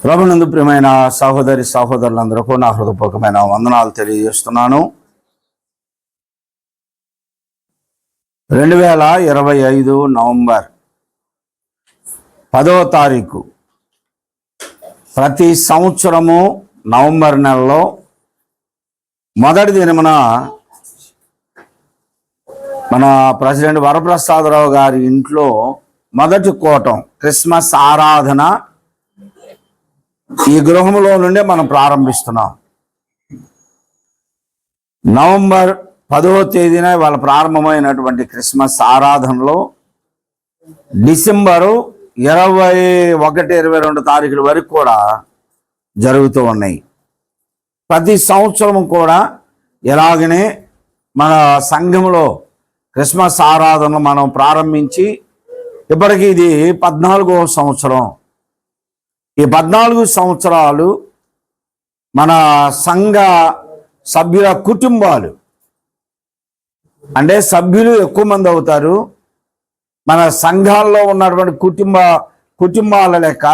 ప్రభునందు ప్రియమైన సహోదరి సహోదరులందరికీ నా హృదయపూర్వకమైన వందనాలు తెలియజేస్తున్నాను. 2025 నవంబర్ 10వ తారీఖు ప్రతి సంవత్సరము నవంబర్ నెలలో మొదటి దినమున మన ప్రెసిడెంట్ వరప్రసాదరావు గారి ఇంట్లో మొదటి కూటం క్రిస్మస్ ఆరాధన ఈ గృహంలో నుండే మనం ప్రారంభిస్తున్నాం. నవంబర్ 10వ తేదీన వాళ్ళ ప్రారంభమైనటువంటి క్రిస్మస్ ఆరాధనలో డిసెంబరు 21, 22 తారీఖుల వరకు కూడా జరుగుతూ ఉన్నాయి. ప్రతి సంవత్సరం కూడా ఎలాగనే మన సంఘంలో క్రిస్మస్ ఆరాధనలు మనం ప్రారంభించి ఇప్పటికీ ఇది 14వ సంవత్సరం. ఈ 14 సంవత్సరాలు మన సంఘ సభ్యుల కుటుంబాలు అంటే సభ్యులు ఎక్కువ మంది అవుతారు. మన సంఘాల్లో ఉన్నటువంటి కుటుంబాల లెక్క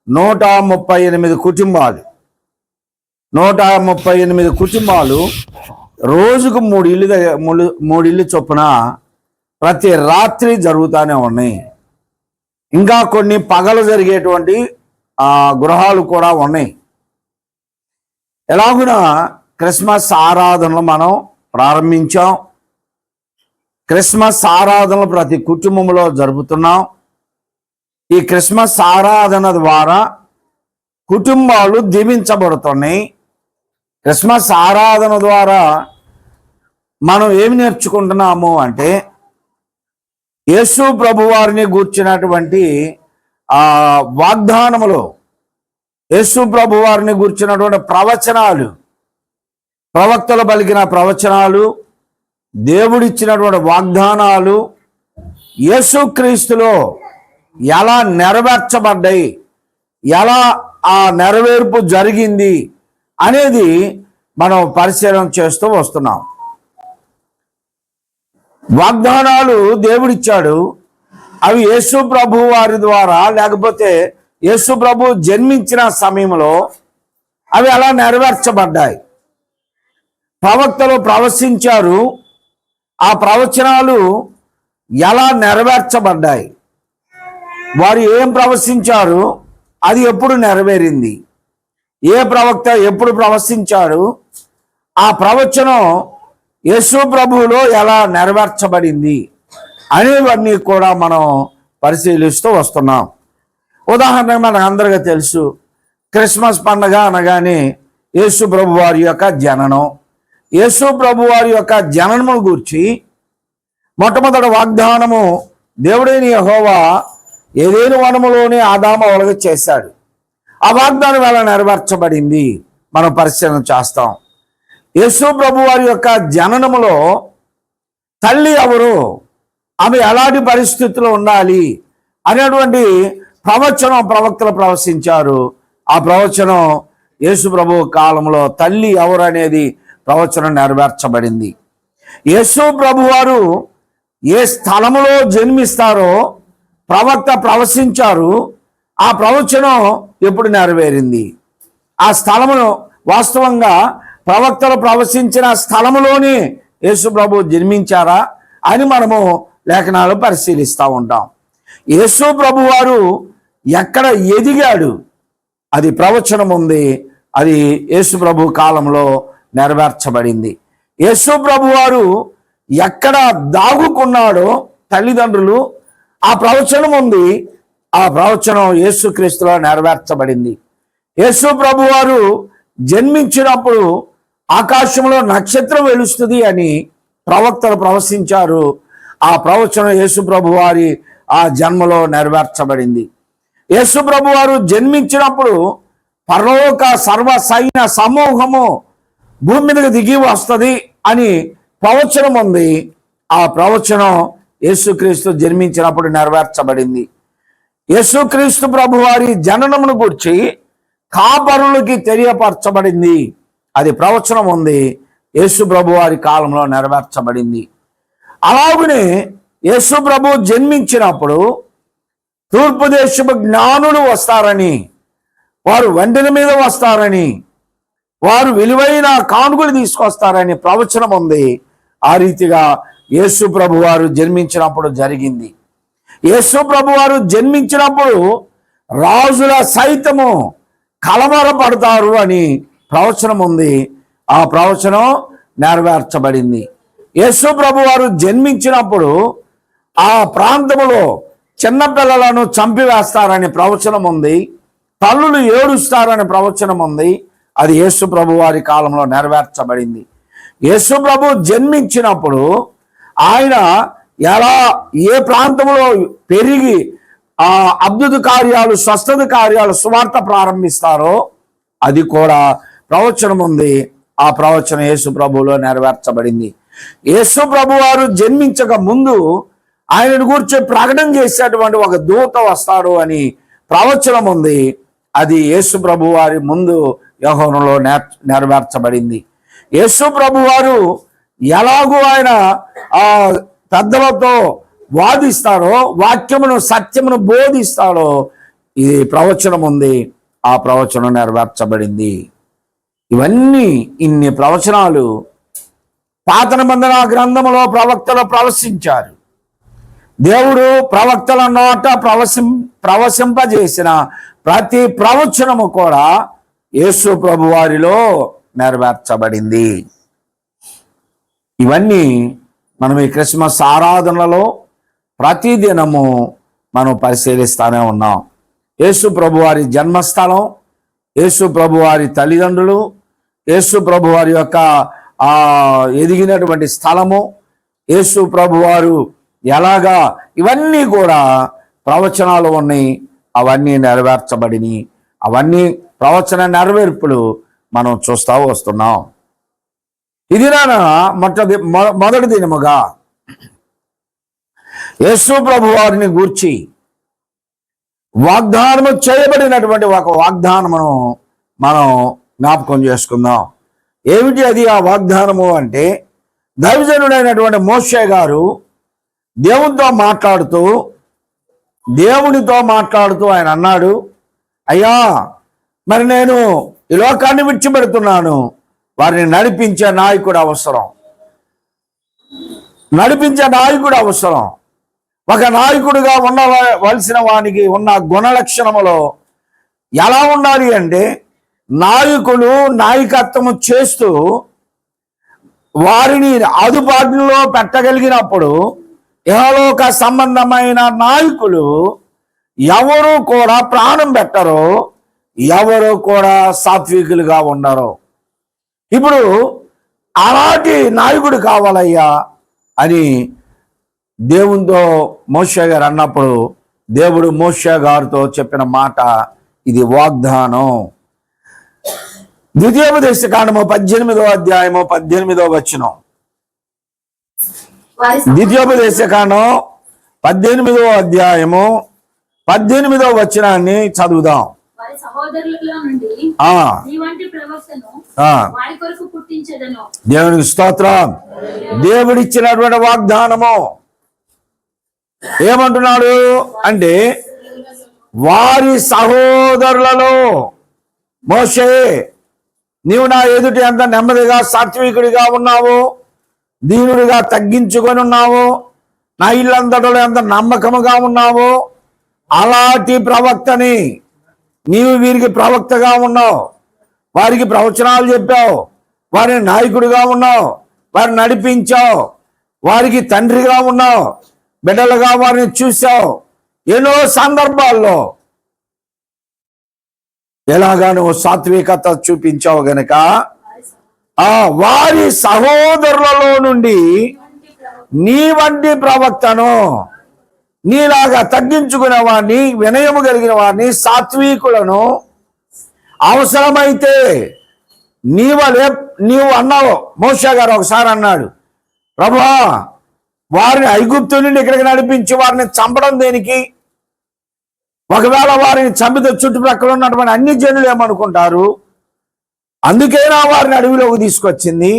138 కుటుంబాలు 138 కుటుంబాలు రోజుకు 3 ఇళ్ళు చొప్పున ప్రతి రాత్రి జరుగుతూనే ఉన్నాయి. ఇంకా కొన్ని పగలు జరిగేటువంటి గృహాలు కూడా ఉన్నాయి. ఎలాగున క్రిస్మస్ ఆరాధనలు మనం ప్రారంభించాం. క్రిస్మస్ ఆరాధనలు ప్రతి కుటుంబంలో జరుపుతున్నాం. ఈ క్రిస్మస్ ఆరాధన ద్వారా కుటుంబాలు దీవించబడుతున్నాయి. క్రిస్మస్ ఆరాధన ద్వారా మనం ఏమి నేర్చుకుంటున్నాము అంటే యేసు ప్రభువారిని గూర్చినటువంటి వాగ్దానములు, యేసు ప్రభువారిని గూర్చినటువంటి ప్రవచనాలు, ప్రవక్తలు పలికిన ప్రవచనాలు, దేవుడిచ్చినటువంటి వాగ్దానాలు యేసుక్రీస్తులో ఎలా నెరవేర్చబడ్డాయి, ఎలా ఆ నెరవేర్పు జరిగింది అనేది మనం పరిశీలన చేస్తూ వస్తున్నాం. వాగ్దానాలు దేవుడిచ్చాడు. అవి యేసు ప్రభు వారి ద్వారా లేకపోతే యేసు ప్రభు జన్మించిన సమయంలో అవి అలా నెరవేర్చబడ్డాయి. ప్రవక్తలు ప్రవచించారు. ఆ ప్రవచనాలు ఎలా నెరవేర్చబడ్డాయి, వారు ఏం ప్రవచించారు అది ఎప్పుడు నెరవేరింది, ఏ ప్రవక్త ఎప్పుడు ప్రవచించారు, ఆ ప్రవచనం యేసు ప్రభువులో ఎలా నెరవేర్చబడింది అనేవన్నీ కూడా మనం పరిశీలిస్తూ వస్తున్నాం. ఉదాహరణకు మనకు అందరికీ తెలుసు, క్రిస్మస్ పండుగ అనగానే యేసు ప్రభు వారి యొక్క జననం. యేసు ప్రభు వారి యొక్క జననము గురించి మొట్టమొదటి వాగ్దానము దేవుడైన యెహోవా ఏదెను వనములోనే ఆదాము అవ్వగా చేశాడు. ఆ వాగ్దానం ఎలా నెరవేర్చబడింది మనం పరిశీలన చేస్తాం. యేసు ప్రభు వారి యొక్క జననములో తల్లి ఎవరు, ఆమె ఎలాంటి పరిస్థితుల్లో ఉండాలి అనేటువంటి ప్రవచనం ప్రవక్తలు ప్రవచించారు. ఆ ప్రవచనం యేసు ప్రభు కాలంలో తల్లి ఎవరు అనేది ప్రవచనం నెరవేర్చబడింది. యేసు ప్రభు వారు ఏ స్థలములో జన్మిస్తారో ప్రవక్త ప్రవచించారు. ఆ ప్రవచనం ఎప్పుడు నెరవేరింది, ఆ స్థలమును వాస్తవంగా ప్రవక్తలు ప్రవచించిన స్థలములోనే యేసు ప్రభు జన్మించారా అని మనము లేఖనాలు పరిశీలిస్తూ ఉంటాం. యేసు ప్రభు వారు ఎక్కడ ఎదిగాడు అది ప్రవచనం ఉంది. అది యేసు ప్రభు కాలంలో నెరవేర్చబడింది. యేసు ప్రభు వారు ఎక్కడ దాగుకున్నాడో తల్లిదండ్రులు ఆ ప్రవచనం ఉంది. ఆ ప్రవచనం యేసుక్రీస్తులో నెరవేర్చబడింది. యేసు ప్రభు వారు జన్మించినప్పుడు ఆకాశంలో నక్షత్రం వెలుస్తుంది అని ప్రవక్తలు ప్రవచించారు. ఆ ప్రవచనం యేసు ప్రభు వారి ఆ జన్మలో నెరవేర్చబడింది. యేసు ప్రభు వారు జన్మించినప్పుడు పరలోక సర్వ సైన్య సమూహము భూమి మీదకి దిగి వస్తుంది అని ప్రవచనం ఉంది. ఆ ప్రవచనం యేసుక్రీస్తు జన్మించినప్పుడు నెరవేర్చబడింది. యేసుక్రీస్తు ప్రభు వారి జననమును గురించి కాపరులకి తెలియపరచబడింది. అది ప్రవచనం ఉంది. యేసు ప్రభు వారి కాలంలో నెరవేర్చబడింది. అలాగనే యేసు ప్రభు జన్మించినప్పుడు తూర్పు దేశపు జ్ఞానులు వస్తారని, వారు వంటల మీద వస్తారని, వారు విలువైన కానుకలు తీసుకొస్తారని ప్రవచనం ఉంది. ఆ రీతిగా యేసు ప్రభు వారు జన్మించినప్పుడు జరిగింది. యేసు ప్రభు వారు జన్మించినప్పుడు రాజుల సైతము కలవరపడతారు అని ప్రవచనం ఉంది. ఆ ప్రవచనం నెరవేర్చబడింది. యేసు ప్రభు వారు జన్మించినప్పుడు ఆ ప్రాంతములో చిన్నపిల్లలను చంపివేస్తారని ప్రవచనం ఉంది. తల్లులు ఏడుస్తారని ప్రవచనం ఉంది. అది యేసు ప్రభు వారి కాలంలో నెరవేర్చబడింది. యేసు ప్రభు జన్మించినప్పుడు ఆయన ఎలా ఏ ప్రాంతంలో పెరిగి ఆ అద్భుత కార్యాలు, స్వస్థత కార్యాలు, సువార్త ప్రారంభిస్తారో అది కూడా ప్రవచనం ఉంది. ఆ ప్రవచనం యేసు ప్రభువులో నెరవేర్చబడింది. యేసు ప్రభు వారు జన్మించక ముందు ఆయనను గురించి ప్రకటన చేసేటువంటి ఒక దూత వస్తాడు అని ప్రవచనం ఉంది. అది యేసు ప్రభు వారి ముందు యోహానులో నెరవేర్చబడింది. యేసు ప్రభు వారు ఎలాగూ ఆయన ఆ పెద్దలతో వాదిస్తాడో, వాక్యమును సత్యమును బోధిస్తాడో ఇది ప్రవచనం ఉంది. ఆ ప్రవచనం నెరవేర్చబడింది. ఇవన్నీ ఇన్ని ప్రవచనాలు పాత నిబంధన గ్రంథములో ప్రవక్తలు ప్రవశించారు. దేవుడు ప్రవక్తల నోట ప్రవశింపజేసిన ప్రతి ప్రవచనము కూడా యేసు ప్రభు వారిలో నెరవేర్చబడింది. ఇవన్నీ మనం ఈ క్రిస్మస్ ఆరాధనలలో ప్రతిదినము మనం పరిశీలిస్తూనే ఉన్నాం. యేసు ప్రభు వారి జన్మస్థలం, యేసు ప్రభు వారి తల్లిదండ్రులు, యేసు ప్రభు వారి యొక్క ఎదిగినటువంటి స్థలము, యేసు ప్రభు వారు ఎలాగా, ఇవన్నీ కూడా ప్రవచనాలు ఉన్నాయి. అవన్నీ నెరవేర్చబడిని. అవన్నీ ప్రవచన నెరవేర్పులు మనం చూస్తూ వస్తున్నాం. ఇది మొదటి దినముగా యేసు ప్రభు వారిని గూర్చి వాగ్దానము చేయబడినటువంటి ఒక వాగ్దానమును మనం జ్ఞాపకం చేసుకుందాం. ఏమిటి అది? ఆ వాగ్దానము అంటే దైవజనుడైనటువంటి మోషే గారు దేవునితో మాట్లాడుతూ ఆయన అన్నాడు, అయ్యా, మరి నేను ఈ లోకాన్ని విడిచిపెడుతున్నాను, వారిని నడిపించే నాయకుడు అవసరం. ఒక నాయకుడిగా ఉండవలసిన వానికి ఉన్న గుణలక్షణములో ఎలా ఉండాలి అంటే, నాయకులు నాయకత్వము చేస్తూ వారిని అదుపాటులో పెట్టగలిగినప్పుడు ఇహలోక సంబంధమైన నాయకులు ఎవరు కూడా ప్రాణం పెట్టరో, ఎవరు కూడా సాత్వికులుగా ఉండరు. ఇప్పుడు అలాంటి నాయకుడు కావాలయ్యా అని దేవునితో మోషే గారు అన్నప్పుడు దేవుడు మోషే గారితో చెప్పిన మాట ఇది వాగ్దానం. ద్వితీయోపదేశకాండము 18వ అధ్యాయము 18వ వచనం. ద్వితీయోపదేశకాండం 18వ అధ్యాయము 18వ వచనాన్ని చదువుదాం. దేవునికి స్తోత్రం. దేవుడిచ్చినటువంటి వాగ్దానము ఏమంటున్నాడు అంటే, వారి సహోదరులలో మోషే, నీవు నా ఎదుటి ఎంత నెమ్మదిగా సాత్వికుడిగా ఉన్నావు, దీనుడిగా తగ్గించుకొని ఉన్నావు, నా ఇల్లంతటలో ఎంత నమ్మకముగా ఉన్నావు, అలాంటి ప్రవక్తని నీవు వీరికి ప్రవక్తగా ఉన్నావు, వారికి ప్రవచనాలు చెప్పావు, వారిని నాయకుడిగా ఉన్నావు, వారిని నడిపించావు, వారికి తండ్రిగా ఉన్నావు, బిడ్డలుగా వారిని చూసావు. ఎన్నో సందర్భాల్లో ఎలాగా నువ్వు సాత్వికత చూపించావు గనక వారి సహోదరులలో నుండి నీ వంటి ప్రవక్తను, నీలాగా తగ్గించుకునే వారిని, వినయము కలిగిన వారిని, సాత్వికులను అవసరమైతే నీవు అన్నావు. మోషే గారు ఒకసారి అన్నాడు, ప్రభువా, వారిని ఐగుప్తు నుండి ఇక్కడికి నడిపించి వారిని చంపడం దేనికి? ఒకవేళ వారిని చంపితే చుట్టుప్రక్కల ఉన్నటువంటి అన్ని జనులు ఏమనుకుంటారు? అందుకైనా వారిని అడవిలోకి తీసుకొచ్చింది.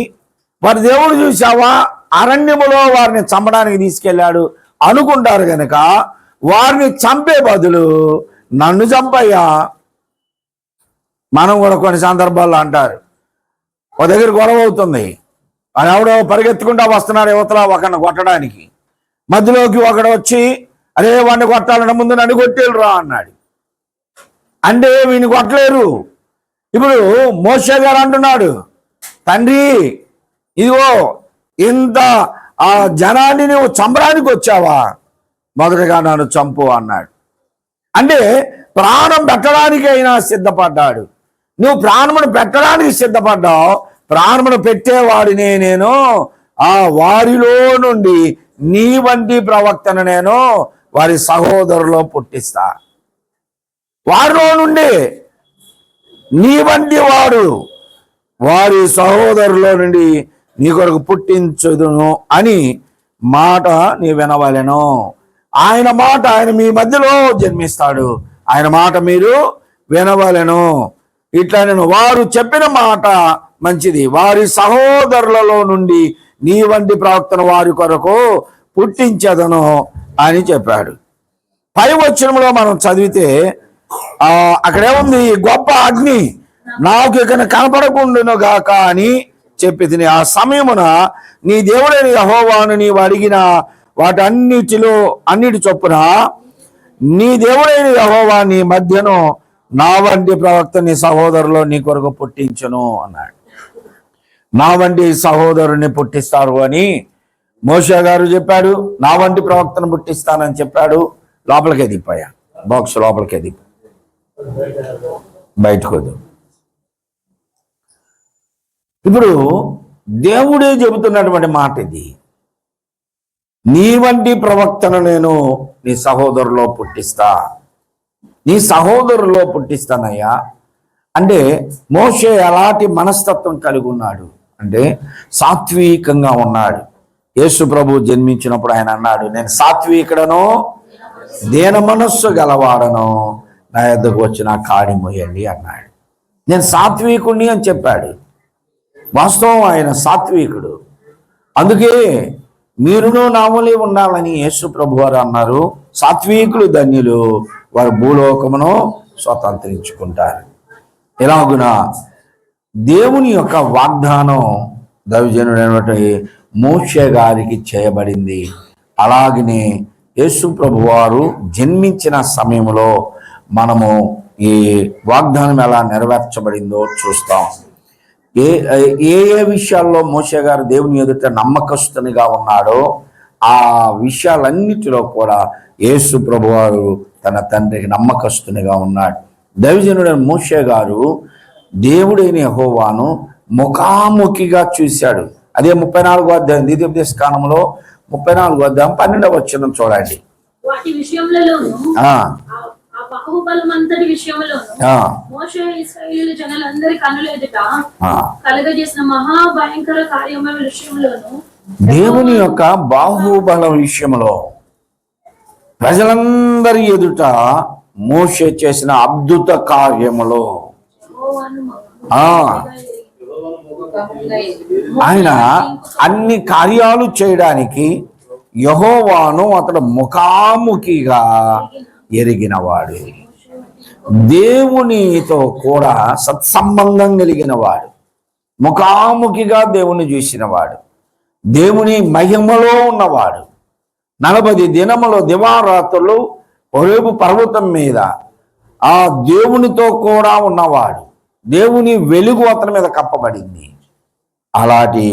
వారి దేవుడు చూసావా, అరణ్యములో వారిని చంపడానికి తీసుకెళ్లాడు అనుకుంటారు గనక వారిని చంపే బదులు నన్ను చంపయ్యా. మనం కూడా కొన్ని సందర్భాల్లో అంటారు, ఒక దగ్గర గొడవ అవుతుంది, అని ఎవడో పరిగెత్తుకుంటా వస్తున్నాడు యువతల ఒకరిని కొట్టడానికి. మధ్యలోకి ఒకడు వచ్చి అరే వాడిని కొట్టాలన్న ముందు నన్ను కొట్టేళ్ళరా అన్నాడు. అంటే వీడిని కొట్టలేరు. ఇప్పుడు మోషే గారు అంటున్నాడు, తండ్రి ఇదిగో ఇంత ఆ జనాన్ని నువ్వు చంపడానికి వచ్చావా, మొదటగా నన్ను చంపు అన్నాడు. అంటే ప్రాణం పెట్టడానికి అయినా సిద్ధపడ్డాడు. నువ్వు ప్రాణమును పెట్టడానికి సిద్ధపడ్డావు, ప్రాణమును పెట్టేవాడిని నేను. ఆ వారిలో నుండి నీ వంటి ప్రవక్తను నేను వారి సహోదరులో పుట్టిస్తా. వారిలో నుండి నీ వంటి వాడు వారి సహోదరులో నుండి నీ కొరకు పుట్టించుదును అని మాట నీ వినవలెను. ఆయన మాట, ఆయన మీ మధ్యలో జన్మిస్తాడు, ఆయన మాట మీరు వినవలెను. ఇట్లా నేను వారు చెప్పిన మాట మంచిది, వారి సహోదరులలో నుండి నీ వంటి ప్రవక్తను వారి కొరకు పుట్టించదను అని చెప్పాడు. పై వచనంలో మనం చదివితే అక్కడేముంది, గొప్ప అగ్ని నాకు ఇక కనపడకుండును గాక అని చెప్పి తిని, ఆ సమయమున నీ దేవుడైన యెహోవాను నీవు అడిగిన అన్నిటి చొప్పున నీ దేవుడైన యెహోవా నీ మధ్యను నా వంటి ప్రవక్త నీ సహోదరులో నీ కొరకు పుట్టించును అన్నాడు. నా వంటి సహోదరుని పుట్టిస్తారు అని మోషే గారు చెప్పాడు. నా వంటి ప్రవక్తను పుట్టిస్తానని చెప్పాడు. లోపలికే దింపాయా, బాక్స్ లోపలికే దింపు, బయటకు వద్దు. ఇప్పుడు దేవుడే చెబుతున్నటువంటి మాట ఇది, నీ వంటి ప్రవక్తను నేను నీ సహోదరులో పుట్టిస్తా, నీ సహోదరులో పుట్టిస్తానయ్యా. అంటే మోషే ఎలాంటి మనస్తత్వం కలిగి ఉన్నాడు అంటే సాత్వికంగా ఉన్నాడు. యేసు ప్రభు జన్మించినప్పుడు ఆయన అన్నాడు, నేను సాత్వికుడను దీన మనస్సు గలవాడను, నా యొద్దకు వచ్చి నా కాడి మోయండి అన్నాడు. నేను సాత్వికుడిని అని చెప్పాడు. వాస్తవం ఆయన సాత్వికుడు. అందుకే మీరును నామలే ఉండాలని యేసు ప్రభు వారు అన్నారు, సాత్వికులు ధన్యులు, వారు భూలోకమును స్వతంత్రించుకుంటారు. ఇలాగున దేవుని యొక్క వాగ్దానం దైవజనుడైనటువంటి మోషే గారికి చేయబడింది. అలాగనే యేసు ప్రభు వారు జన్మించిన సమయంలో మనము ఈ వాగ్దానం ఎలా నెరవేర్చబడిందో చూస్తాం. ఏ ఏ విషయాల్లో మోషే గారు దేవుని ఎదుట నమ్మకస్తునిగా ఉన్నాడో ఆ విషయాలన్నిటిలో కూడా యేసు ప్రభువారు తన తండ్రికి నమ్మకస్తునిగా ఉన్నాడు. దైవజనుడైన మోషే గారు దేవుడైన యెహోవాను ముఖాముఖిగా చూశాడు. అదే 34వ అధ్యాయం ద్వితీయోపదేశ కాండంలో 34వ అధ్యాయం 12వ వచనం చూడండి. వాటి విషయంలో బాహుబలమంతటి విషయంలో మోషే ఇశ్రాయేలు జనులందరి కన్నుల ఎదుట కలుగజేసిన మహాభయంకర కార్యముల విషయంలోను, దేవుని యొక్క బాహుబలం విషయంలో ప్రజలందరి ఎదుట మోషే చేసిన అద్భుత కార్యములో ఆయన అన్ని కార్యాలు చేయడానికి యెహోవాను అతడు ముఖాముఖిగా ఎరిగినవాడు, దేవునితో కూడా సత్సంబంధం కలిగిన వాడు, ముఖాముఖిగా దేవుని చూసినవాడు, దేవుని మహిమలో ఉన్నవాడు, 40 దినములు దివారాత్రులు హోరేబు పర్వతం మీద ఆ దేవునితో కూడా ఉన్నవాడు, దేవుని వెలుగు అతని మీద కప్పబడింది. అలాంటి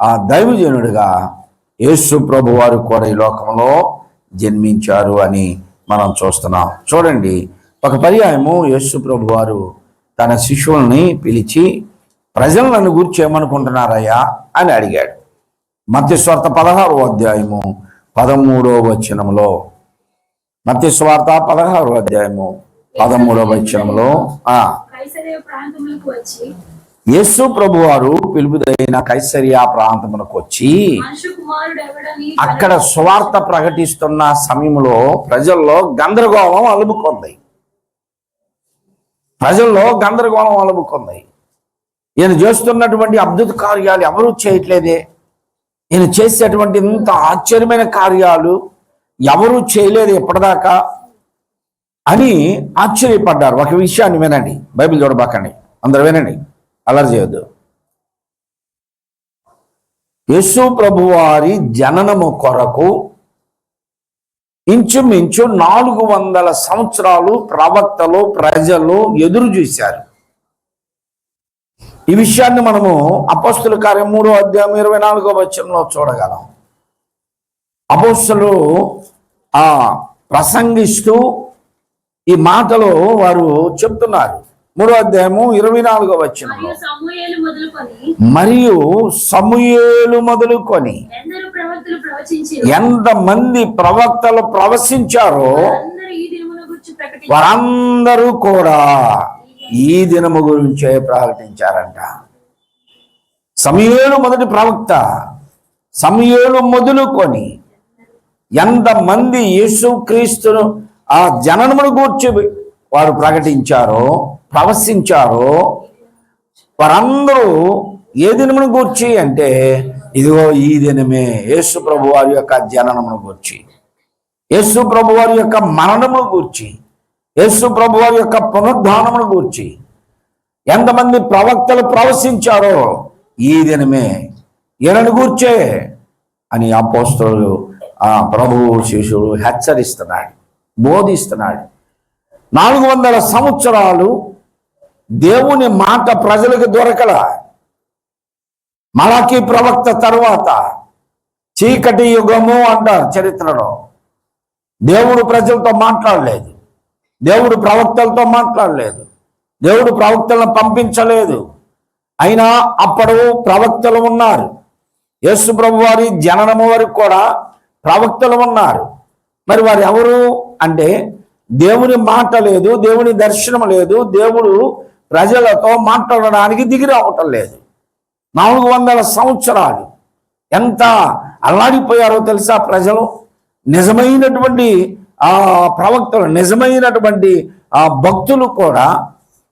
ఆ దైవజనుడిగా యేసు ప్రభు వారు కూడా ఈ లోకంలో జన్మించారు అని మనం చూస్తున్నాం. చూడండి, ఒక పర్యాయము యేసు ప్రభు వారు తన శిష్యుల్ని పిలిచి ప్రజలు నన్ను గురించి ఏమనుకుంటున్నారయ్యా అని అడిగాడు. మత్తయి సువార్త 16వ అధ్యాయము 13వ వచనంలో, మత్తయి సువార్త 16వ అధ్యాయము 13వ వచనంలో యేసు ప్రభు వారు పిలుపుదైన కైసరియా ప్రాంతమునకు వచ్చి అక్కడ సువార్త ప్రకటిస్తున్న సమయంలో ప్రజల్లో గందరగోళం అలుముకుంది. ఈయన చేస్తున్నటువంటి అద్భుత కార్యాలు ఎవరూ చేయట్లేదే, ఈయన చేసేటువంటి ఇంత ఆశ్చర్యమైన కార్యాలు ఎవరు చేయలేదు ఎప్పటిదాకా అని ఆశ్చర్యపడ్డారు. ఒక విషయాన్ని వినండి, బైబిల్ చూడబాకండి, అందరూ వినండి, అల్లరి చేయొద్దు. యేసు ప్రభువారి జననము కొరకు ఇంచుమించు 400 సంవత్సరాలు ప్రవక్తలు ప్రజలు ఎదురు చూశారు. ఈ విషయాన్ని మనము అపోస్తుల కార్యం 3వ అధ్యాయం 24వ వచనంలో చూడగలం. అపోస్తులు ప్రసంగిస్తూ ఈ మాటలు వారు చెప్తున్నారు. 3వ అధ్యాయము 24వ వచనంలో, మరియు సమూయేలు మొదలుకొని ఎంతమంది ప్రవక్తలు ప్రవచించారో వారందరూ కూడా ఈ దినము గురించే ప్రకటించారంట. సమూయేలు మొదటి ప్రవక్త, సమూయేలు మొదలుకొని ఎంతమంది యేసుక్రీస్తును ఆ జననమును గూర్చి వారు ప్రకటించారో ప్రవచించారో వారందరూ ఏ దినమును గూర్చి అంటే ఇదిగో ఈ దినమే యేసు ప్రభు వారి యొక్క జననమును గూర్చి, యేసు ప్రభు వారి యొక్క మరణమును గూర్చి, యేసు ప్రభు వారి యొక్క పునరుద్ధానమును గూర్చి ఎంతమంది ప్రవక్తలు ప్రవచించారో ఈ దినమే ఈయనను గూర్చే అని అపోస్తలులు ప్రభువు శిష్యుడు హెచ్చరిస్తున్నాడు, బోధిస్తున్నాడు. 400 సంవత్సరాలు దేవుని మాట ప్రజలకు దొరకల. మలాకీ ప్రవక్త తరువాత చీకటి యుగము అంటారు చరిత్రలో. దేవుడు ప్రజలతో మాట్లాడలేదు, దేవుడు ప్రవక్తలతో మాట్లాడలేదు, దేవుడు ప్రవక్తలను పంపించలేదు. అయినా అప్పుడు ప్రవక్తలు ఉన్నారు. యేసు ప్రభు వారి జననము వరకు కూడా ప్రవక్తలు ఉన్నారు. మరి వారు ఎవరు అంటే దేవుని మాట లేదు, దేవుని దర్శనం లేదు, దేవుడు ప్రజలతో మాట్లాడడానికి దిగి రావటం లేదు. 400 సంవత్సరాలు ఎంత అల్లాడిపోయారో తెలుసా ప్రజలు. నిజమైనటువంటి ప్రవక్తలు, నిజమైనటువంటి భక్తులు కూడా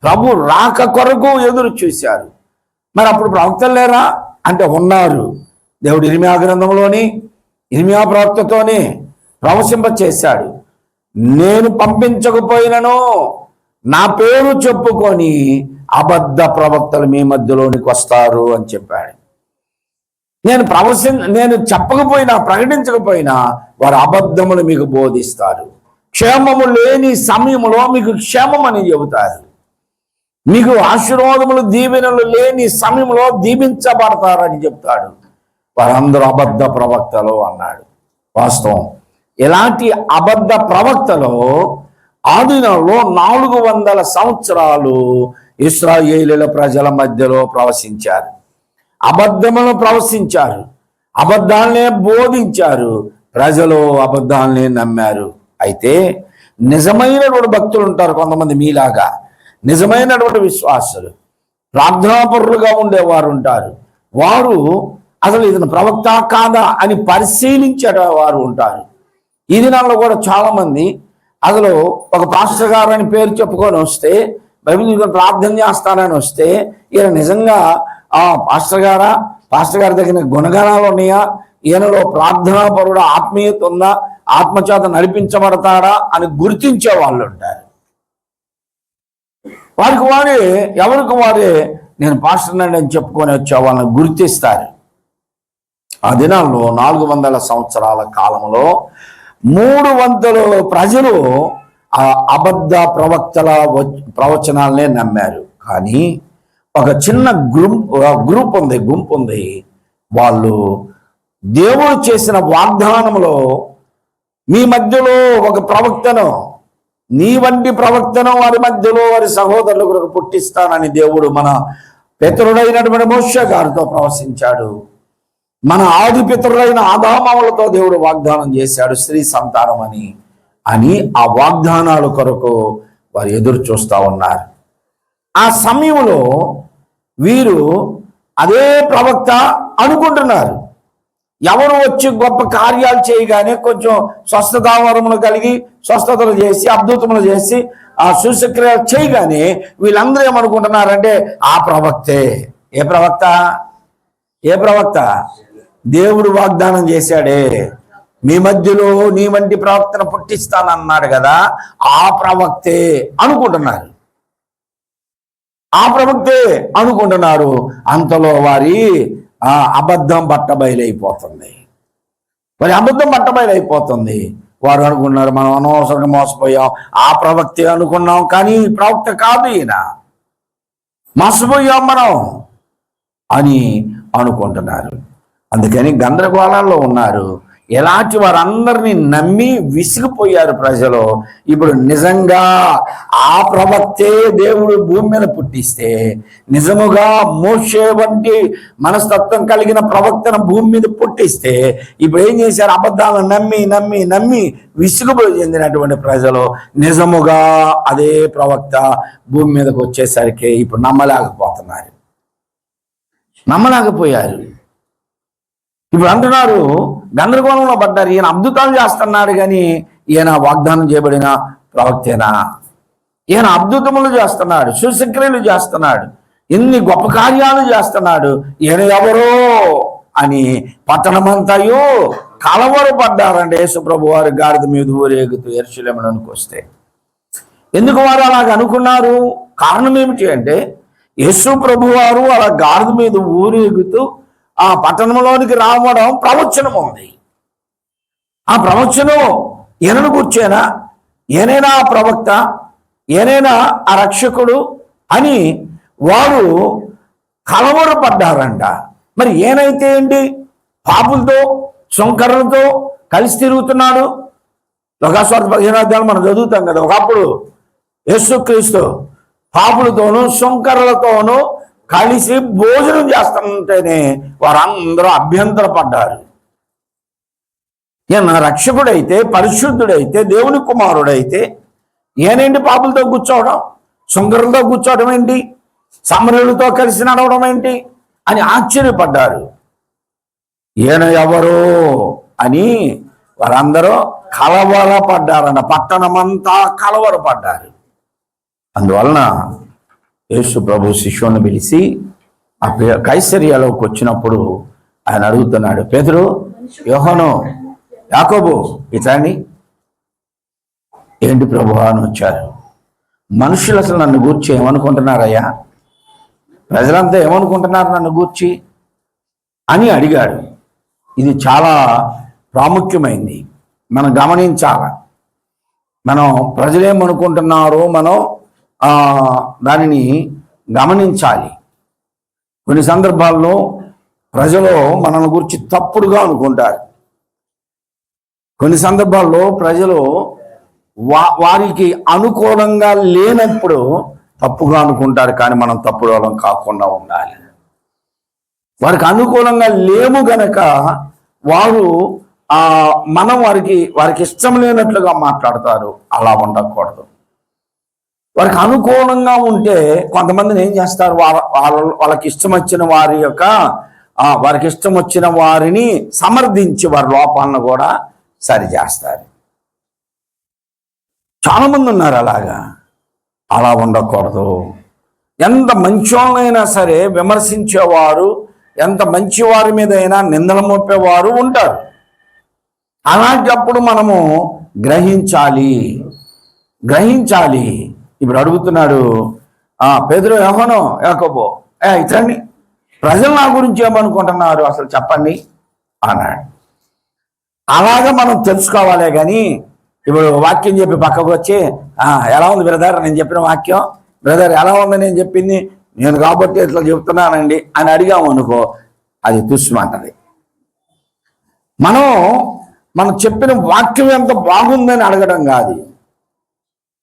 ప్రభు రాక కొరకు ఎదురు చూశారు. మరి అప్పుడు ప్రవక్తలు లేరా అంటే ఉన్నారు. దేవుడు ఇర్మియా గ్రంథంలోని ఇర్మియా ప్రవక్తతోనే ప్రవశింప చేశాడు. నేను పంపించకపోయినను నా పేరు చెప్పుకొని అబద్ధ ప్రవక్తలు మీ మధ్యలోనికి వస్తారు అని చెప్పాడు. నేను చెప్పకపోయినా ప్రకటించకపోయినా వారు అబద్ధములు మీకు బోధిస్తారు. క్షేమము లేని సమయంలో మీకు క్షేమం అని చెబుతారు. మీకు ఆశీర్వాదములు దీవెనలు లేని సమయంలో దీవించబడతారని చెప్తాడు. వారందరూ అబద్ధ ప్రవక్తలు అన్నాడు. వాస్తవం. ఇలాంటి అబద్ధ ప్రవక్తలు ఆదినంలో 400 సంవత్సరాలు ఇశ్రాయేలీల ప్రజల మధ్యలో ప్రవశించారు. అబద్ధములను ప్రవశించారు, అబద్ధాలనే బోధించారు. ప్రజలు అబద్ధాలనే నమ్మారు. అయితే నిజమైనటువంటి భక్తులు ఉంటారు కొంతమంది మీలాగా, నిజమైనటువంటి విశ్వాసులు, ప్రార్థనాపరులుగా ఉండేవారు ఉంటారు. వారు అసలు ఇతను ప్రవక్త కాదా అని పరిశీలించే వారు ఉంటారు. ఈ దినాల్లో కూడా చాలా మంది అసలు ఒక పాస్టర్ గారు అని పేరు చెప్పుకొని వస్తే, బైబిల్ ప్రార్థన చేస్తానని వస్తే, ఈయన నిజంగా పాస్టర్ గారి దగ్గర గుణగణాలు ఉన్నాయా, ఈయనలో ప్రార్థనాపరుడు ఆత్మీయత ఉందా, ఆత్మచేత నడిపించబడతాడా అని గుర్తించే వాళ్ళు ఉంటారు. ఎవరికి వారే నేను పాస్టర్ అని చెప్పుకొని వచ్చే వాళ్ళని గుర్తిస్తారు. ఆ దినాల్లో 400 సంవత్సరాల కాలంలో 300 ప్రజలు ఆ అబద్ధ ప్రవక్తల ప్రవచనాలనే నమ్మారు. కానీ ఒక చిన్న గుంపు ఉంది. వాళ్ళు దేవుడు చేసిన వాగ్దానంలో మీ మధ్యలో ఒక ప్రవక్తను, నీ వంటి ప్రవక్తను వారి మధ్యలో వారి సహోదరులకు పుట్టిస్తానని దేవుడు మన పితరుడైనటువంటి మోషే గారితో ప్రవచించాడు. మన ఆది పితరులైన ఆదామవులతో దేవుడు వాగ్దానం చేశాడు స్త్రీ సంతానం అని ఆ వాగ్దానాల కొరకు వారు ఎదురు చూస్తూ ఉన్నారు. ఆ సమయంలో వీరు అదే ప్రవక్త అనుకుంటున్నారు. ఎవరు వచ్చి గొప్ప కార్యాలు చేయగానే కొంచెం స్వస్థతావరములు కలిగి స్వస్థతలు చేసి అద్భుతములు చేసి ఆ సూచక్రియలు చేయగానే వీళ్ళందరూ ఏమనుకుంటున్నారంటే ఆ ప్రవక్తే. ఏ ప్రవక్త? దేవుడు వాగ్దానం చేశాడే, మీ మధ్యలో నీ వంటి ప్రవక్తను పుట్టిస్తానన్నాడు కదా, ఆ ప్రవక్తే అనుకుంటున్నారు. ఆ ప్రవక్తే అనుకుంటున్నారు. అంతలో వారి అబద్ధం బట్టబయలైపోతుంది. వారి అబద్ధం బట్టబయలైపోతుంది. వారు అనుకున్నారు మనం అనవసరంగా మోసపోయాం, ఆ ప్రవక్తే అనుకున్నాం, కానీ ప్రవక్త కాదు ఈయన, మోసపోయాం మనం అని అనుకుంటున్నారు. అందుకని గందరగోళాల్లో ఉన్నారు. ఎలాంటి వారందరినీ నమ్మి విసిగిపోయారు ప్రజలు. ఇప్పుడు నిజంగా ఆ ప్రవక్తే దేవుడు భూమి మీద పుట్టిస్తే, నిజముగా మోషే వంటి మనస్తత్వం కలిగిన ప్రవక్తను భూమి మీద పుట్టిస్తే, ఇప్పుడు ఏం చేశారు? అబద్ధాలను నమ్మి నమ్మి నమ్మి విసుగుపోయి చెందినటువంటి ప్రజలు నిజముగా అదే ప్రవక్త భూమి మీదకి వచ్చేసరికి ఇప్పుడు నమ్మలేకపోయారు. ఇప్పుడు అంటున్నారు, గందరగోళంలో పడ్డారు. ఈయన అద్భుతాలు చేస్తున్నాడు, కానీ ఈయన వాగ్దానం చేయబడిన ప్రవక్తేనా? ఈయన అద్భుతములు చేస్తున్నాడు, సూచక్రియలు చేస్తున్నాడు, ఎన్ని గొప్ప కార్యాలు చేస్తున్నాడు, ఈయన ఎవరో అని పట్టణమంతయు కలవరపడ్డారండి. యేసుప్రభు వారు గాడిద మీద ఊరేగుతూ యెరూషలేములోనికి వస్తే. ఎందుకు వారు అలాగ అనుకున్నారు? కారణం ఏమిటి అంటే, యేసు ప్రభు వారు అలా గాడిద మీద ఊరేగుతూ ఆ పట్టణంలోనికి రావడం ప్రవచనం ఉంది. ఆ ప్రవచనం ఈయనను కూర్చేనా, ఏనైనా ఆ ప్రవక్త, ఏనైనా ఆ రక్షకుడు అని వారు కలవరపడ్డారంట. మరి ఏనైతే ఏంటి, పాపులతో సుంకరులతో కలిసి తిరుగుతున్నాడు. లోకాసువార్త 15వ అధ్యాయం మనం చదువుతాం కదా. ఒకప్పుడు యేసుక్రీస్తు పాపులతోనూ సుంకరులతోనూ కలిసి భోజనం చేస్తుంటేనే వారందరూ అభ్యంతరపడ్డారు. ఈయన రక్షకుడైతే, పరిశుద్ధుడైతే, దేవుని కుమారుడైతే ఈయనేంటి పాపులతో కూర్చోవడం, సుంకరులతో కూర్చోవడం ఏంటి, సమరులతో కలిసి నడవడం ఏంటి అని ఆశ్చర్యపడ్డారు. ఈయన ఎవరో అని వారందరూ కలవరపడ్డారన్న, పట్టణమంతా కలవరపడ్డారు. అందువలన యేసు ప్రభు శిష్యుని పిలిచి ఆ కైసరియాలోకి వచ్చినప్పుడు ఆయన అడుగుతున్నాడు, పేతురు, యోహాను, యాకోబు ఇట్లాండి ఏంటి ప్రభు అని వచ్చారు. మనుషులు అసలు నన్ను గూర్చి ఏమనుకుంటున్నారయ్యా, ప్రజలంతా ఏమనుకుంటున్నారు నన్ను గూర్చి అని అడిగాడు. ఇది చాలా ప్రాముఖ్యమైంది, మనం గమనించాలి. మనం ప్రజలేమనుకుంటున్నారో మనం దానిని గమనించాలి. కొన్ని సందర్భాల్లో ప్రజలు మనల్ని గురించి తప్పుడుగా అనుకుంటారు. కొన్ని సందర్భాల్లో ప్రజలు వారికి అనుకూలంగా లేనప్పుడు తప్పుగా అనుకుంటారు, కానీ మనం తప్పుడు వాళ్ళం కాకుండా ఉండాలి. వారికి అనుకూలంగా లేము గనక వారు మనం వారికి ఇష్టం లేనట్లుగా మాట్లాడతారు. అలా ఉండకూడదు. వారికి అనుకూలంగా ఉంటే కొంతమందిని ఏం చేస్తారు, వాళ్ళకి ఇష్టం వచ్చిన వారికి ఇష్టం వచ్చిన వారిని సమర్థించి వారి లోపాలను కూడా సరిచేస్తారు. చాలా మంది ఉన్నారు అలాగా. అలా ఉండకూడదు. ఎంత మంచోళ్ళైనా సరే విమర్శించేవారు, ఎంత మంచి వారి మీద అయినా నిందలు మోపేవారు ఉంటారు. అలాంటప్పుడు మనము గ్రహించాలి. ఇప్పుడు అడుగుతున్నాడు, పేతురు, యోహాను, యాకోబు, ఇట్లండి, ప్రజలు నా గురించి ఏమనుకుంటున్నారు అసలు చెప్పండి అన్నాడు. అలాగా మనం తెలుసుకోవాలే కానీ ఇప్పుడు వాక్యం చెప్పి పక్కకు వచ్చి ఎలా ఉంది బ్రదర్ నేను చెప్పిన వాక్యం, బ్రదర్ ఎలా ఉంది నేను చెప్పింది, నేను కాబట్టి ఇట్లా చెప్తున్నానండి అని అడిగాము అనుకో, అది తుస్సుమంటది. మనం చెప్పిన వాక్యం ఎంత బాగుందని అడగడం కాదు,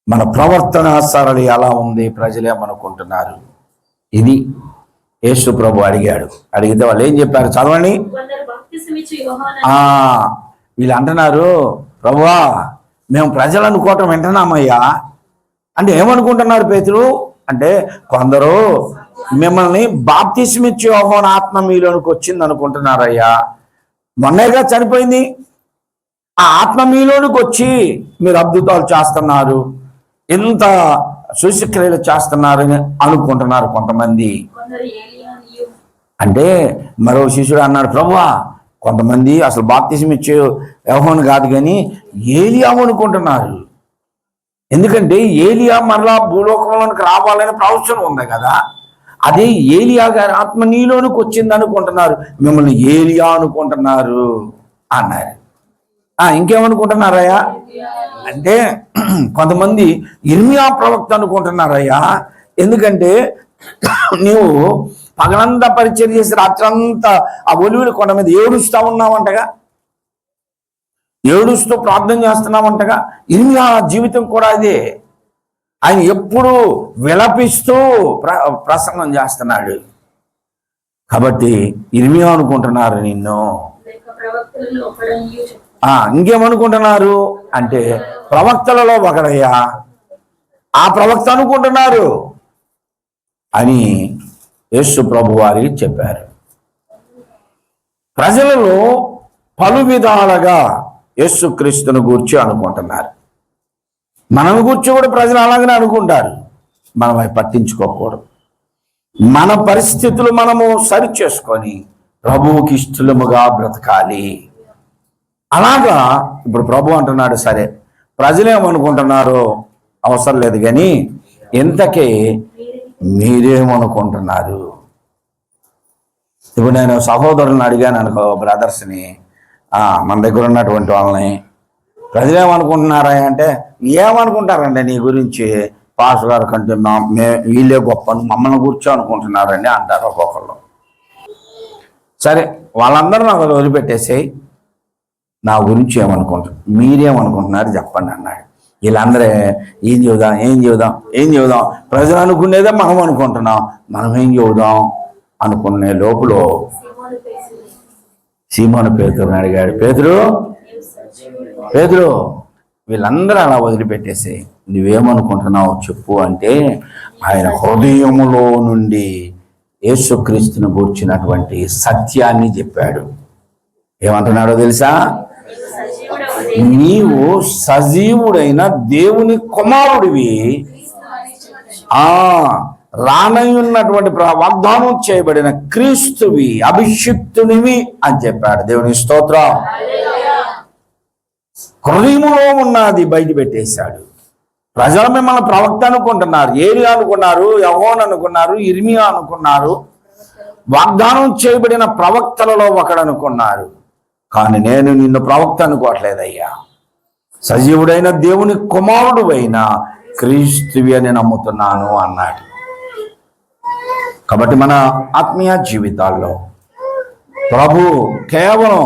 మన ప్రవర్తన సరళి ఎలా ఉంది, ప్రజలేమనుకుంటున్నారు. ఇది యేసు ప్రభు అడిగాడు. అడిగితే వాళ్ళు ఏం చెప్పారు చదవండి. వీళ్ళు అంటున్నారు, ప్రభువా మేము ప్రజలు అనుకోవటం వింటున్నామయ్యా అంటే ఏమనుకుంటున్నారు పేతురు అంటే, కొందరు మిమ్మల్ని బాప్తిస్మిచ్చి యోహాను ఆత్మ మీలోనికి వచ్చింది అనుకుంటున్నారయ్యా. మొన్నేగా చనిపోయింది, ఆ ఆత్మ మీలోనికి వచ్చి మీరు అద్భుతాలు చేస్తున్నారు, ఎంత సూచక్రియలు చేస్తున్నారని అనుకుంటున్నారు కొంతమంది. అంటే మరో శిష్యుడు అన్నాడు, ప్రభువా కొంతమంది అసలు బాప్తిసం ఇచ్చే యోహాను కాదు కానీ ఏలియావు అనుకుంటున్నారు. ఎందుకంటే ఏలియా మరలా భూలోకంలోనికి రావాలని ప్రవచనం ఉంది కదా, అదే ఏలియా గారి ఆత్మ నీలోనికి వచ్చింది అనుకుంటున్నారు, మిమ్మల్ని ఏలియా అనుకుంటున్నారు అన్నారు. ఇంకేమనుకుంటున్నారయ్యా అంటే కొంతమంది ఇర్మియా ప్రవక్త అనుకుంటున్నారయ్యా. ఎందుకంటే నీవు పగలంతా పరిచయం చేసి రాత్రంతా ఆ ఒలివుల కొండ మీద ఏడుస్తూ ఉన్నావంటగా, ఏడుస్తూ ప్రార్థన చేస్తున్నామంటగా. ఇర్మియా జీవితం కూడా అదే. ఆయన ఎప్పుడు విలపిస్తూ ప్రసంగం చేస్తున్నాడు. కాబట్టి ఇర్మియా అనుకుంటున్నారు నిన్ను. ఇంకేమనుకుంటున్నారు అంటే ప్రవక్తలలో ఒకడయ్యా, ఆ ప్రవక్త అనుకుంటున్నారు అని యేసు ప్రభు వారికి చెప్పారు. ప్రజలలో పలు విధాలుగా యేసుక్రీస్తును గూర్చి అనుకుంటున్నారు. మనం గూర్చి కూడా ప్రజలు అలాగనే అనుకుంటారు. మనం అవి పట్టించుకోకూడదు. మన పరిస్థితులు మనము సరి చేసుకొని ప్రభువుకి ఇష్టముగా బ్రతకాలి. అలాగా ఇప్పుడు ప్రభు అంటున్నాడు, సరే ప్రజలేమనుకుంటున్నారో అవసరం లేదు కానీ ఇంతకీ మీరేమనుకుంటున్నారు? ఇప్పుడు నేను సహోదరులను అడిగాను అనుకో, బ్రదర్స్ని, మన దగ్గర ఉన్నటువంటి వాళ్ళని, ప్రజలేమనుకుంటున్నారా అంటే ఏమనుకుంటారండి నీ గురించి, పాస్టర్ గారు కంటే వీళ్ళే గొప్ప, మమ్మల్ని కూర్చో అనుకుంటున్నారండి అంటారు ఒక్కొక్కళ్ళు. సరే వాళ్ళందరూ నాకు వదిలిపెట్టేసేయి, నా గురించి ఏమనుకుంటారు, మీరేమనుకుంటున్నారు చెప్పండి అన్నాడు. వీళ్ళందరే ఏం చెబుదాం ప్రజలు అనుకునేదే మనం అనుకుంటున్నాం, మనం ఏం చెబుదాం అనుకునే లోపల సీమోను పేతురుని అడిగాడు, పేతురు వీళ్ళందరూ అలా వదిలిపెట్టేసి నువ్వేమనుకుంటున్నావు చెప్పు అంటే ఆయన హృదయములో నుండి యేసుక్రీస్తుని గూర్చినటువంటి సత్యాన్ని చెప్పాడు. ఏమంటున్నాడో తెలుసా? నీవు సజీవుడైన దేవుని కుమారుడివి, రానయ్యున్నటువంటి వాగ్దానం చేయబడిన క్రీస్తువి, అభిషిక్తునివి అని చెప్పాడు. దేవుని స్తోత్రం. హృదయములో ఉన్నది బయట పెట్టేశాడు. ప్రజలు మిమ్మల్ని ప్రవక్త అనుకుంటున్నారు, ఏలియా అనుకున్నారు, యెహోవా అనుకున్నారు, ఇర్మియా అనుకున్నారు, వాగ్దానం చేయబడిన ప్రవక్తలలో ఒకడనుకున్నారు. కానీ నేను నిన్ను ప్రవక్త అనుకోవట్లేదయ్యా, సజీవుడైన దేవుని కుమారుడు అయిన క్రీస్తువి అని నమ్ముతున్నాను అన్నాడు. కాబట్టి మన ఆత్మీయ జీవితాల్లో ప్రభు కేవలం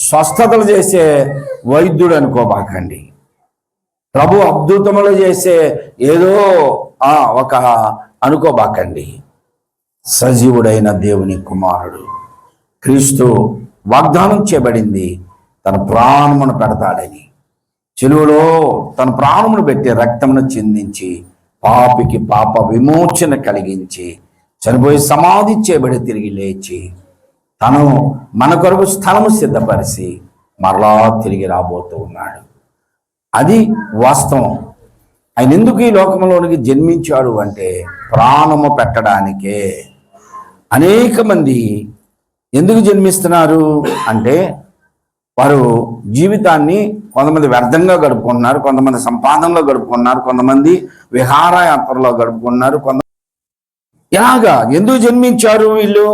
స్వస్థతలు చేసే వైద్యుడు అనుకోబాకండి. ప్రభు అద్భుతములు చేసే ఏదో ఒక అనుకోబాకండి. సజీవుడైన దేవుని కుమారుడు క్రీస్తు వాగ్దానం చేయబడింది, తన ప్రాణమును పెడతాడని. చెలువలో తన ప్రాణమును పెట్టి రక్తమును చిందించి పాపికి పాప విమోచన కలిగించి చనిపోయి సమాధి చేయబడి తిరిగి లేచి తను మన కొరకు స్థలము సిద్ధపరిచి మరలా తిరిగి రాబోతూ ఉన్నాడు. అది వాస్తవం. ఆయన ఎందుకు ఈ లోకంలోనికి జన్మించాడు అంటే ప్రాణము పెట్టడానికే. అనేక మంది ఎందుకు జన్మిస్తున్నారు అంటే వారు జీవితాన్ని కొంతమంది వ్యర్థంగా గడుపుకుంటున్నారు, కొంతమంది సంపాదనలో గడుపుకున్నారు, కొంతమంది విహారయాత్రలో గడుపుకున్నారు. ఇలాగా ఎందుకు జన్మించారు వీళ్ళు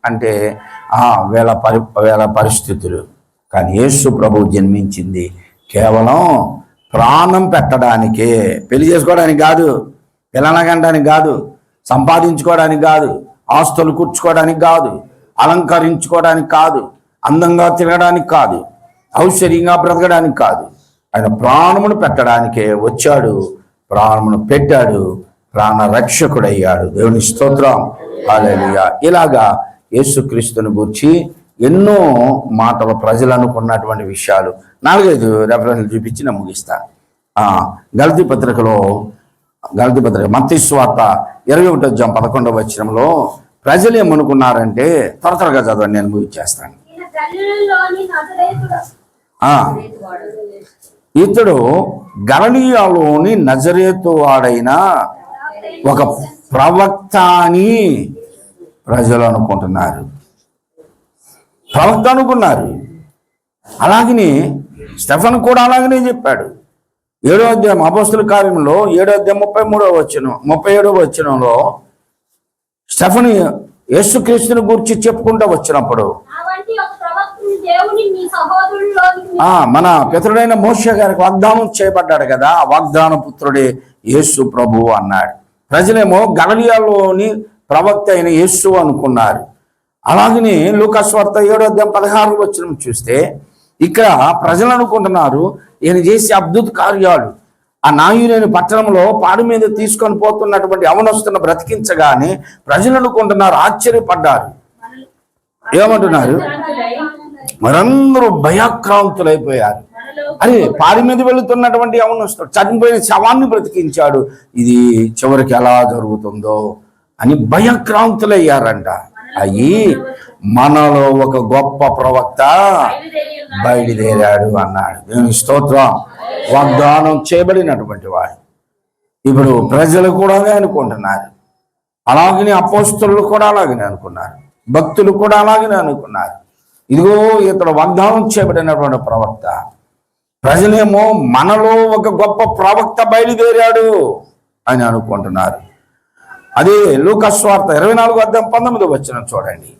అంటే వీళ్ళ పరిస్థితులు. కానీ యేసు ప్రభు జన్మించింది కేవలం ప్రాణం పెట్టడానికే. పెళ్లి చేసుకోవడానికి కాదు, పిల్లలగండానికి కాదు, సంపాదించుకోవడానికి కాదు, ఆస్తులు కూర్చుకోవడానికి కాదు, అలంకరించుకోవడానికి కాదు, అందంగా తిరగడానికి కాదు, ఔషధంగా బ్రతకడానికి కాదు. ఆయన ప్రాణమును పెట్టడానికే వచ్చాడు, ప్రాణమును పెట్టాడు, ప్రాణ రక్షకుడయ్యాడు. దేవుని స్తోత్రం. హల్లెలూయా. ఇలాగా యేసుక్రీస్తుని గురించి ఎన్నో మాటలు ప్రజలు అనుకున్నటువంటి విషయాలు 4-5 రెఫరెన్స్లు చూపించి నేను ముగిస్తా. గలతీ పత్రిక మత్తయి సువార్త 21:11 ప్రజలు ఏమనుకున్నారంటే, త్వరగా చదవండి, నేను ముగిచ్చేస్తాను. ఇతడు గలిలయలోని నజరేతు వాడైన ఒక ప్రవక్త అని ప్రజలు అనుకుంటున్నారు. ప్రవక్త అనుకున్నారు. అలాగనే స్టెఫన్ కూడా అలాగనే చెప్పాడు. 7వ అధ్యాయం అపోస్తుల కార్యంలో 7వ అధ్యాయం 37వ వచనంలో స్టెఫన్ యేసుక్రీస్తుని గురించి చెప్పుకుంటూ వచ్చినప్పుడు మన పితరుడైన మోషే గారికి వాగ్దానం చేయబడ్డాడు కదా, ఆ వాగ్దాన పుత్రుడే యేసు ప్రభువు అన్నాడు. ప్రజలేమో గలిలయలోని ప్రవక్త అయిన యేసు అనుకున్నారు. అలాగనే లూకాసు వార్త 7వ అధ్యాయం 16వ వచనం చూస్తే ఇక్కడ ప్రజలు అనుకుంటున్నారు ఈయన చేసే అద్భుత కార్యాలు. ఆ నాయుడైన పట్టణంలో పాడు మీద తీసుకొని పోతున్నటువంటి యవనస్తులను బ్రతికించగానే ప్రజలు అనుకుంటున్నారు, ఆశ్చర్యపడ్డారు. ఏమంటున్నారు? మరందరూ భయాక్రాంతులైపోయారు. అరే, పాడి మీద వెళుతున్నటువంటి యవనస్తుడు చనిపోయిన శవాన్ని బ్రతికించాడు, ఇది చివరికి ఎలా జరుగుతుందో అని భయక్రాంతులయ్యారంట. అయ్యి మనలో ఒక గొప్ప ప్రవక్త బయలుదేరాడు అన్నాడు. దేవుని స్తోత్రం. వాగ్దానం చేయబడినటువంటి వాడు. ఇప్పుడు ప్రజలు కూడా అనుకుంటున్నారు, అలాగనే అపోస్తలులు కూడా అలాగనే అనుకున్నారు, భక్తులు కూడా అలాగనే అనుకున్నారు. ఇదిగో ఇతడు వాగ్దానం చేయబడినటువంటి ప్రవక్త. ప్రజలేమో మనలో ఒక గొప్ప ప్రవక్త బయలుదేరాడు అని అనుకుంటున్నారు. అదే లూకాసు వార్త 24వ అధ్యాయం 19వ వచనం చూడండి.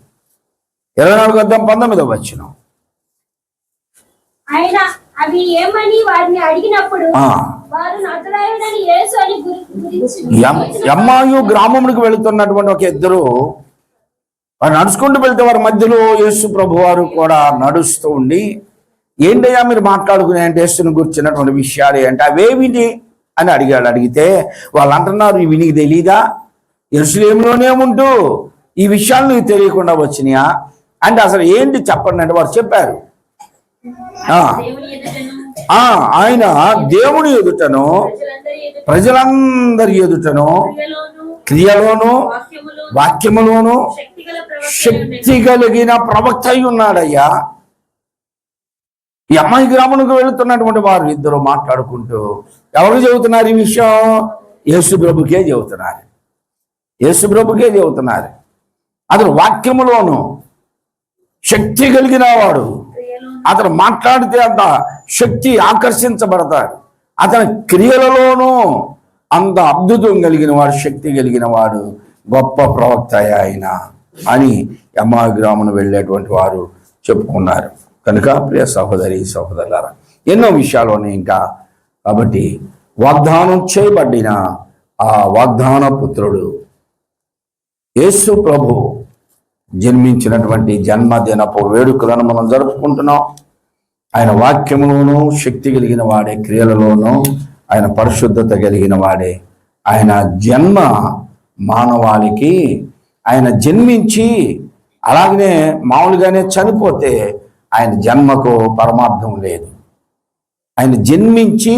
24వ అధ్యాయం 19వ వచనం. ఆయన అవి ఏమని వారిని అడిగినప్పుడు వారు నజరేయుడైన యేసు అని గురించి యమ్మాయు గ్రామమునికి వెళుతున్నటువంటి ఒక ఇద్దరు వారు నడుచుకుంటూ వెళ్తే వారి మధ్యలో యేసు ప్రభు వారు కూడా నడుస్తూ ఉండి, ఏంటయ్యా మీరు మాట్లాడుకునే అంటే యేసుని గురించినటువంటి విషయాలు అంటే అవేమిటి అని అడిగాడు. అడిగితే వాళ్ళు అంటున్నారు, ఇవి నీకు తెలీదా? యెరూషలేములోనే ఉంటూ ఈ విషయాలు నీకు తెలియకుండా వచ్చినాయా అంటే అసలు ఏంటి చెప్పండి అంటే వారు చెప్పారు. ఆయన దేవుని ఎదుటను ప్రజలందరి ఎదుటను క్రియలోను వాక్యములోను శక్తి కలిగిన ప్రవక్త అయి ఉన్నాడయ్యా. ఈ అమ్మాయి గ్రామానికి వెళుతున్నటువంటి వారు ఇద్దరు మాట్లాడుకుంటూ ఎవరు చెబుతున్నారు ఈ విషయం? యేసు ప్రభుకే చెబుతున్నారు. యేసు ప్రభుకే చెబుతున్నారు. అతను వాక్యములోను శక్తి కలిగిన వాడు. అతను మాట్లాడితే అంత శక్తి ఆకర్షించబడతాడు. అతని క్రియలలోనూ అంత అద్భుతం కలిగిన వాడు, శక్తి కలిగిన వాడు, గొప్ప ప్రవక్త ఆయన అని యమ్మా గ్రామం వెళ్ళేటువంటి వారు చెప్పుకున్నారు. కనుక ప్రియ సహోదరి సహోదరులారా, ఎన్నో విషయాలు ఉన్నాయి ఇంకా. కాబట్టి వాగ్దానం చేయబడిన ఆ వాగ్దాన పుత్రుడు యేసు ప్రభు జన్మించినటువంటి జన్మదినపు వేడుకలను మనం జరుపుకుంటున్నాం. ఆయన వాక్యములోనూ శక్తి కలిగిన వాడే, క్రియలలోనూ ఆయన పరిశుద్ధత కలిగిన వాడే. ఆయన జన్మ మానవాళికి, ఆయన జన్మించి అలాగనే మామూలుగానే చనిపోతే ఆయన జన్మకు పరమార్థం లేదు. ఆయన జన్మించి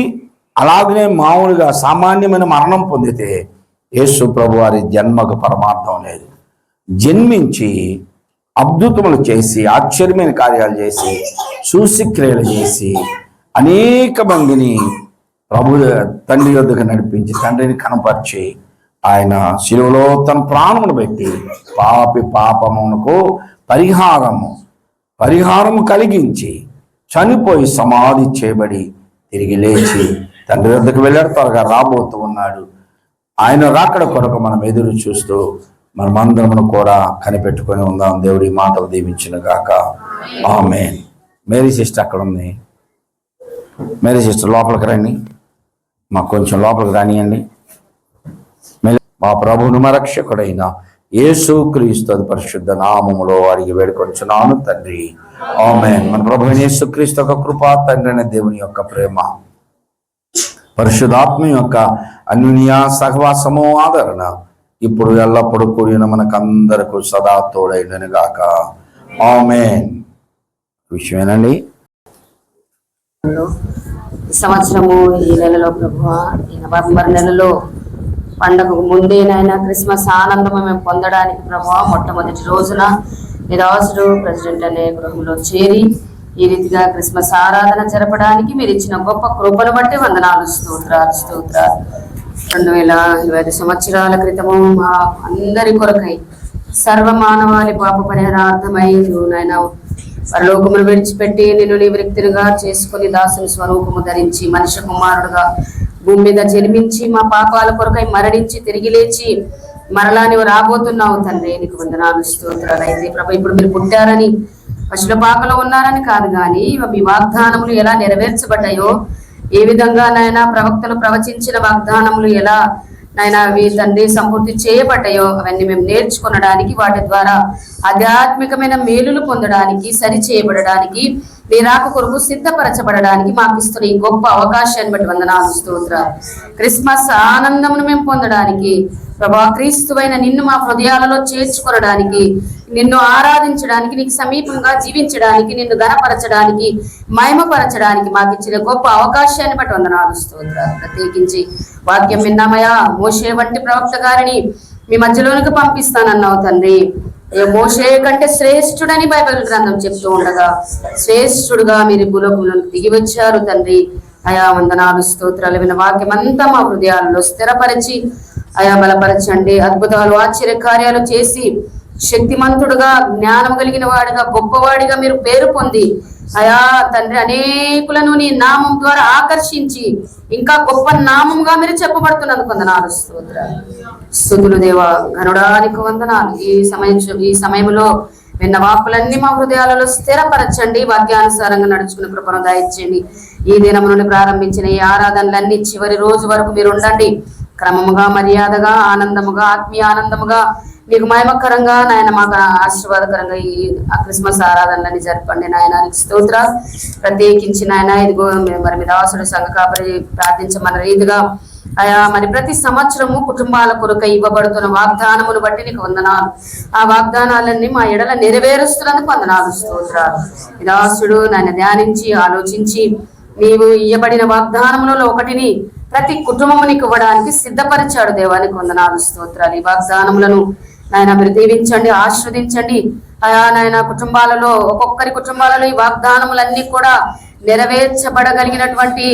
అలాగనే మామూలుగా సామాన్యమైన మరణం పొందితే యేసు ప్రభు వారి జన్మకు పరమార్థం లేదు. జన్మించి అద్భుతములు చేసి, ఆశ్చర్యమైన కార్యాలు చేసి, సూచక్రియలు చేసి అనేక మందిని ప్రభు తండ్రి యొద్దకు నడిపించి, తండ్రిని కనపరిచి, ఆయన శిలువలో తన ప్రాణమును పెట్టి పాపి పాపమునకు పరిహారము కలిగించి చనిపోయి సమాధి చేయబడి తిరిగి లేచి తండ్రి వద్దకు వెళ్ళాడు. త్వరగా రాబోతూ ఉన్నాడు. ఆయన రాకడ కొరకు మనం ఎదురు చూస్తూ మనమందరమును కూడా కనిపెట్టుకొని ఉందాం. దేవుడి మాటలు దీవించిన గాక. ఆమేన్. మేరీ సిస్టర్ అక్కడ ఉంది. మేరీ సిస్టర్ లోపలికి రండి. మాకు కొంచెం లోపలికి రానియండి. మా ప్రభువును మా రక్షకుడైన యేసుక్రీస్తు పరిశుద్ధ నామములో అడిగి వేడుకొంచున్నాను తండ్రి. ఆమేన్. మన ప్రభువైన యేసుక్రీస్తు యొక్క కృప, తండ్రి అనే దేవుని యొక్క ప్రేమ, పరిశుద్ధాత్మ యొక్క అన్యోన్య సహవాసము, ఆదరణ ఇప్పుడు ఎల్లప్పుడూ కూడిన మనకందరకు సదా తోడైనను గాక. ఆమేన్. విషయమేనండి. సంవత్సరము ఈ నెలలో ప్రభువా, ఈ నవంబర్ నెలలో పండగకు ముందేనైనా క్రిస్మస్ ఆనందం మేము పొందడానికి ప్రభువా, మొట్టమొదటి రోజున నిరాశుడు ప్రెసిడెంట్ అనే గృహంలో చేరి ఈ రీతిగా క్రిస్మస్ ఆరాధన జరపడానికి మీరు ఇచ్చిన గొప్ప కృపను బట్టి వందనాలు, స్తోత్రాలు. 2025 సంవత్సరాల క్రితము మా అందరి కొరకై సర్వమానవాళి పాప పరిహారార్థమై నాయన పరలోకమును విడిచిపెట్టి నిన్ను నీ వ్యక్తినిగా చేసుకుని దాసుని స్వరూపము ధరించి మనిషి కుమారుడుగా భూమి మీద జన్మించి మా పాపాల కొరకై మరణించి తిరిగి లేచి మరలా నువ్వు రాబోతున్నావు తండ్రి. నీకు వందనాలు స్తోత్రాలు. అయితే ప్రభు ఇప్పుడు మీరు పుట్టారని పశుల పాకలో ఉన్నారని కాదు, కానీ మీ వాగ్దానములు ఎలా నెరవేర్చబడ్డాయో, ఏ విధంగా నాయన ప్రవక్తలు ప్రవచించిన వాగ్దానములు ఎలా నాయన అవి తండ్రి సంపూర్తి చేయబడ్డాయో అవన్నీ మేము నేర్చుకొనడానికి, వాటి ద్వారా ఆధ్యాత్మికమైన మేలులు పొందడానికి, సరి చేయబడడానికి, మీ రాక కొరకు సిద్ధపరచబడడానికి మాకు ఇస్తున్న ఈ గొప్ప అవకాశాన్ని బట్టి వందనాలు స్తోత్రాలు. క్రిస్మస్ ఆనందమును మేము పొందడానికి ప్రభా, క్రీస్తువైన నిన్ను మా హృదయాలలో చేర్చుకొనడానికి, నిన్ను ఆరాధించడానికి, నీకు సమీపంగా జీవించడానికి, నిన్ను ఘనపరచడానికి, మహిమపరచడానికి మాకు ఇచ్చిన గొప్ప అవకాశాన్ని బట్టి వందనాలు స్తోత్రాలు. ప్రత్యేకించి వాక్యం విన్నామయా, మోషే వంటి ప్రవక్త గారిని మీ మధ్యలోనికి పంపిస్తానన్నావు తండ్రి. మోషే కంటే శ్రేష్ఠుడని బైబిల్ గ్రంథం చెప్తూ ఉండగా శ్రేష్ఠుడుగా మీరు భూలోకంలోకి దిగి వచ్చారు తండ్రి. అయా వందనాలు స్తోత్రాలు. విన్న వాక్యం అంతా మా హృదయాలలో స్థిరపరిచి అయా బలపరచండి. అద్భుతాలు ఆశ్చర్య కార్యాలు చేసి శక్తిమంతుడుగా, జ్ఞానం కలిగిన వాడిగా, గొప్పవాడిగా మీరు పేరు పొంది అయా తండ్రి అనేకులను నీ నామం ద్వారా ఆకర్షించి ఇంకా గొప్ప నామంగా మీరు చెప్పబడుతున్నందుకు వందనాలు స్తోత్రాలు. స్తుతులు దేవా, గరుడానికి వందనాలు. ఈ సమయంలో విన్న వాక్కులన్నీ మా హృదయాలలో స్థిరపరచండి. వాక్యానుసారంగా నడుచుకునే కృపను దయచేయండి. ఈ దినం నుండి ప్రారంభించిన ఈ ఆరాధనలన్నీ చివరి రోజు వరకు మీరు ఉండండి. క్రమముగా, మర్యాదగా, ఆనందముగా, ఆత్మీయ ఆనందముగా, మీకు మహిమకరంగా నాయన మాకు ఆశీర్వాదకరంగా ఈ క్రిస్మస్ ఆరాధనలని జరపండి నాయనానికి స్తోత్రాలు. ప్రత్యేకించి నాయన ఇదిగో మరి మీ దాసుడు సంఘ కాపరి ప్రార్థించమన్న రీతిగా అయా మరి ప్రతి సంవత్సరము కుటుంబాల కొరకు ఇవ్వబడుతున్న వాగ్దానమును బట్టి నీకు వందనాలు. ఆ వాగ్దానాలన్నీ మా ఎడల నెరవేరుస్తున్నందుకు వందనాలు స్తోత్రాలు. మీ దాసుడు నాయన ధ్యానించి ఆలోచించి నీవు ఇవ్వబడిన వాగ్దానములలో ఒకటిని ప్రతి కుటుంబమునికి ఇవ్వడానికి సిద్ధపరిచాడు. దేవానికి వందనాలు స్తోత్రాలు. ఈ వాగ్దానములను నాయన మీరు దీవించండి, ఆశీర్వదించండి. అయా నాయన కుటుంబాలలో, ఒక్కొక్కరి కుటుంబాలలో ఈ వాగ్దానములన్నీ కూడా నెరవేర్చబడగలిగినటువంటి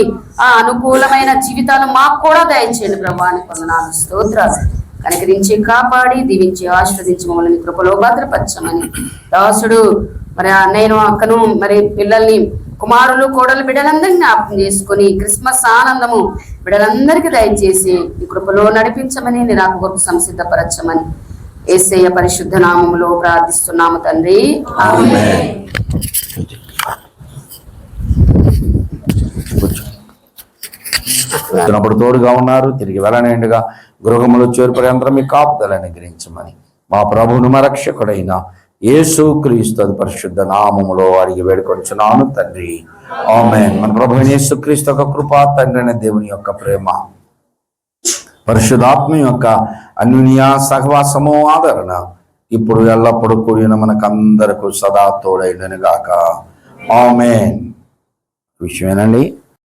ఆ అనుకూలమైన జీవితాలు మాకు కూడా దయచేయండి. ప్రభానికి వందనాలు స్తోత్రాలు. కనికరించి కాపాడి దీవించి ఆశీర్వదించి మమ్మల్ని కృపలో భద్రపరచమని దాసుడు మరి నేను అక్కను మరి పిల్లల్ని కుమారులు కోడలు బిడ్డలందరినీ జ్ఞాపకం చేసుకుని క్రిస్మస్ ఆనందము బిడ్డలందరికీ దయచేసి ఈ కృపలో నడిపించమని, నీ రాక కొరకు సంసిద్ధపరచమని యేసయ్య పరిశుద్ధ నామములో ప్రార్థిస్తున్నాము తండ్రి. ఆమేన్. తోడుగా ఉన్నారు. తిరిగి వెళ్ళనేండుగా గృహములో చేరుపడి అందరం మీ కాపుదలని గ్రహించమని మా ప్రభువును మా రక్షకుడైన యేసు క్రీస్తు పరిశుద్ధ నామములో అడిగి వేడుకొంచున్నాను తండ్రి. ఆమేన్. మన ప్రభు యేసు క్రీస్తు యొక్క కృపా, తండ్రి అయిన దేవుని యొక్క ప్రేమ, పరిశుద్ధాత్మ యొక్క అన్యోన్య సహవాసము, ఆదరణ ఇప్పుడు ఎల్లప్పుడూ కూడిన మనకందరకు సదా తోడైనను గాక. ఆమేన్. విషయమేనండి.